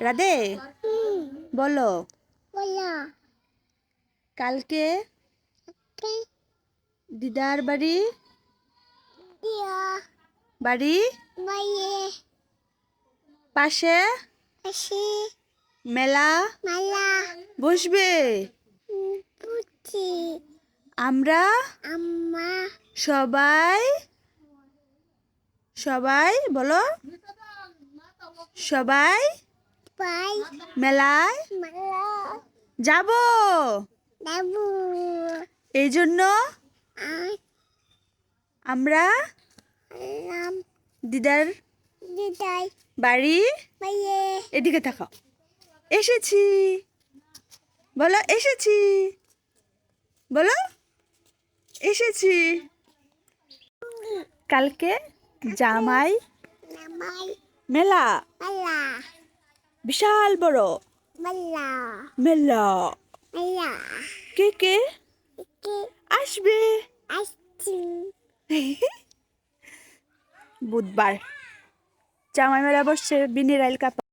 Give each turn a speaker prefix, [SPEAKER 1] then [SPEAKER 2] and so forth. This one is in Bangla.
[SPEAKER 1] রাধে বলো
[SPEAKER 2] বলো
[SPEAKER 1] কালকে
[SPEAKER 2] কে
[SPEAKER 1] দিদার বাড়ি
[SPEAKER 2] দিয়া
[SPEAKER 1] বাড়ি
[SPEAKER 2] বাইয়ে
[SPEAKER 1] পাশে
[SPEAKER 2] আসে
[SPEAKER 1] মেলা
[SPEAKER 2] মালা
[SPEAKER 1] বসবে।
[SPEAKER 2] পুচি
[SPEAKER 1] আমরা
[SPEAKER 2] আম্মা
[SPEAKER 1] সবাই সবাই বলো সবাই
[SPEAKER 2] পাই
[SPEAKER 1] মেলায়
[SPEAKER 2] মালা
[SPEAKER 1] যাব।
[SPEAKER 2] দাবু
[SPEAKER 1] এই জন্য
[SPEAKER 2] আই
[SPEAKER 1] আমরা
[SPEAKER 2] লাম
[SPEAKER 1] দিদার
[SPEAKER 2] দিদাই
[SPEAKER 1] বাড়ি
[SPEAKER 2] বাইয়ে
[SPEAKER 1] এদিকে তাকাও এসেছি বলো এসেছি বলো এসেছি। কালকে জামাই
[SPEAKER 2] নামাই
[SPEAKER 1] মেলা
[SPEAKER 2] মালা
[SPEAKER 1] বিশাল বড়
[SPEAKER 2] মালা
[SPEAKER 1] মেলা
[SPEAKER 2] মালা
[SPEAKER 1] কে কে
[SPEAKER 2] কে
[SPEAKER 1] আসবে
[SPEAKER 2] আসছি
[SPEAKER 1] বুধবার জামাই মেলা বসছে বিনি রাইল কাপা